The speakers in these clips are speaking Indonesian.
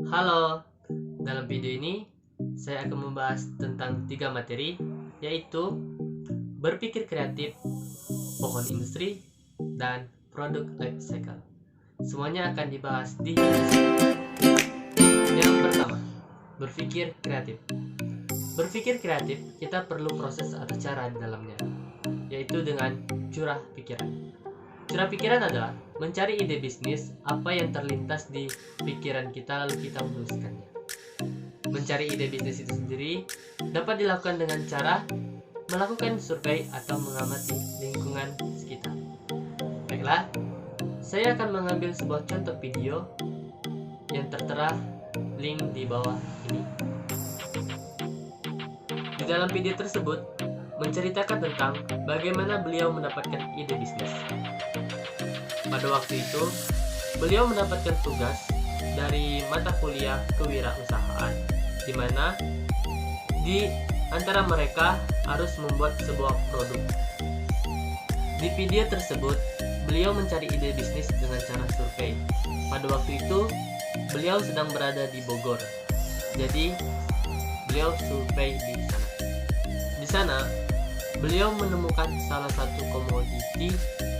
Halo, dalam video ini saya akan membahas tentang 3 materi, yaitu berpikir kreatif, pohon industri, dan produk life cycle. Semuanya akan dibahas di video ini. Yang pertama, berpikir kreatif. Berpikir kreatif, kita perlu proses atau cara di dalamnya, yaitu dengan curah pikiran. Curah pikiran adalah mencari ide bisnis apa yang terlintas di pikiran kita lalu kita menuliskannya. Mencari ide bisnis itu sendiri dapat dilakukan dengan cara melakukan survei atau mengamati lingkungan sekitar. Baiklah, saya akan mengambil sebuah contoh video yang tertera link di bawah ini. Di dalam video tersebut menceritakan tentang bagaimana beliau mendapatkan ide bisnis. Pada waktu itu, beliau mendapatkan tugas dari mata kuliah kewirausahaan, di mana di antara mereka harus membuat sebuah produk. Di video tersebut, beliau mencari ide bisnis dengan cara survei. Pada waktu itu, beliau sedang berada di Bogor. Jadi, beliau survei di sana. Di sana, beliau menemukan salah satu komoditi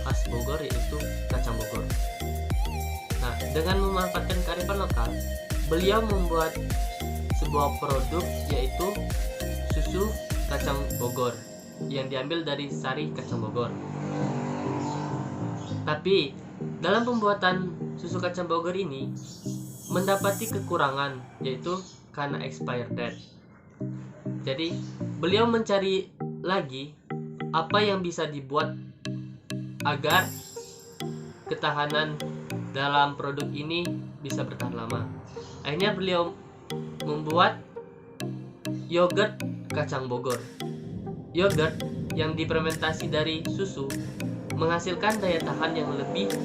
khas Bogor, yaitu kacang Bogor. Nah, dengan memanfaatkan kearifan lokal, beliau membuat sebuah produk, yaitu susu kacang Bogor yang diambil dari sari kacang Bogor. Tapi dalam pembuatan susu kacang Bogor ini mendapati kekurangan, yaitu karena expired date. Jadi beliau mencari lagi apa yang bisa dibuat agar ketahanan dalam produk ini bisa bertahan lama. Akhirnya beliau membuat yogurt kacang Bogor. Yogurt yang difermentasi dari susu menghasilkan daya tahan yang lebih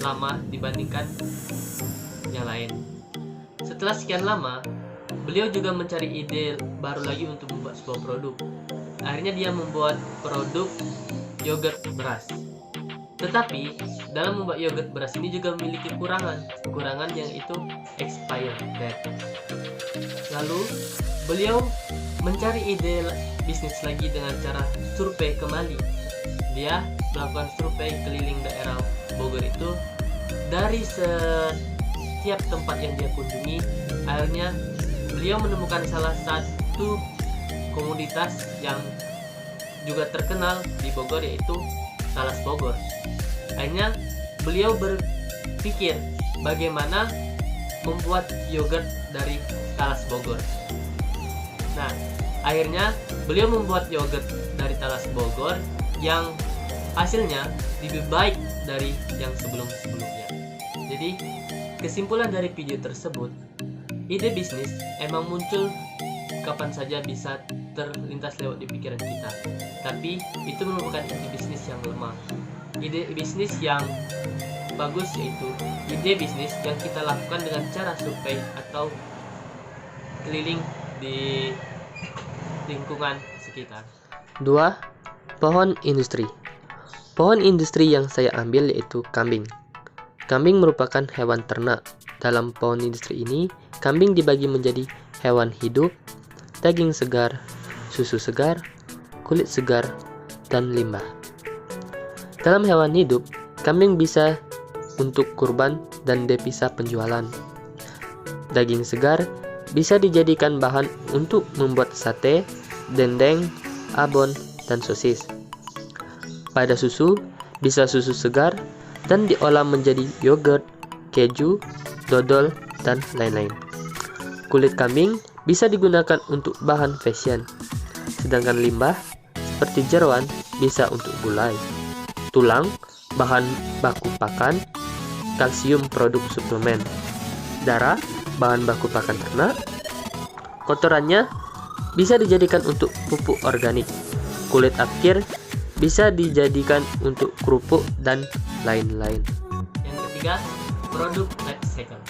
lama dibandingkan yang lain. Setelah sekian lama, beliau juga mencari ide baru lagi untuk membuat sebuah produk. Akhirnya dia membuat produk yogurt beras. Tetapi dalam membuat yogurt beras ini juga memiliki kekurangan yang itu expired date. Lalu beliau mencari ide bisnis lagi dengan cara survei kembali. Dia melakukan survei keliling daerah Bogor itu dari setiap tempat yang dia kunjungi. Akhirnya beliau menemukan salah satu komoditas yang juga terkenal di Bogor, yaitu talas Bogor. Akhirnya beliau berpikir bagaimana membuat yogurt dari talas Bogor. Nah, akhirnya beliau membuat yogurt dari talas Bogor yang hasilnya lebih baik dari yang sebelum-sebelumnya. Jadi, kesimpulan dari video tersebut, ide bisnis emang muncul kapan saja bisa terlintas lewat di pikiran kita. Tapi itu merupakan ide bisnis yang lemah. Ide bisnis yang bagus yaitu ide bisnis yang kita lakukan dengan cara survei atau keliling di lingkungan sekitar. 2. Pohon industri. Pohon industri yang saya ambil yaitu kambing. Kambing merupakan hewan ternak. Dalam pohon industri ini, kambing dibagi menjadi hewan hidup, daging segar, susu segar, kulit segar, dan limbah. Dalam hewan hidup, kambing bisa untuk kurban dan devisa penjualan. Daging segar bisa dijadikan bahan untuk membuat sate, dendeng, abon, dan sosis. Pada susu, bisa susu segar dan diolah menjadi yogurt, keju, dodol, dan lain-lain. Kulit kambing bisa digunakan untuk bahan fashion, sedangkan limbah seperti jeroan bisa untuk gulai. Tulang, bahan baku pakan, kalsium produk suplemen. Darah, bahan baku pakan ternak. Kotorannya bisa dijadikan untuk pupuk organik. Kulit akhir bisa dijadikan untuk kerupuk dan lain-lain. Yang ketiga, produk life cycle.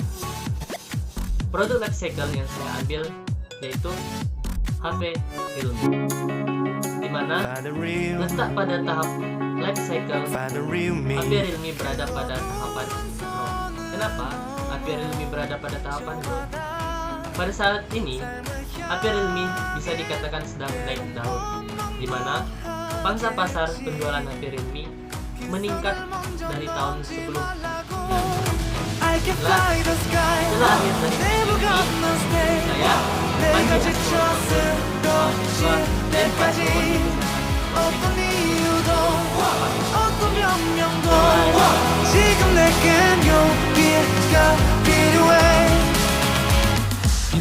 Produk life cycle yang saya ambil yaitu HP Realme, di mana letak pada tahap life cycle HP Realme berada pada tahapan 0. Kenapa? HP Realme berada pada tahapan growth. Pada saat ini, HP Realme bisa dikatakan sedang naik daun, di mana pangsa pasar penjualan HP Realme meningkat dari tahun sebelumnya. Setelah akhir dari video ini, saya Panji 어떤 이유도 어떤 변명도 지금 내겐 용기가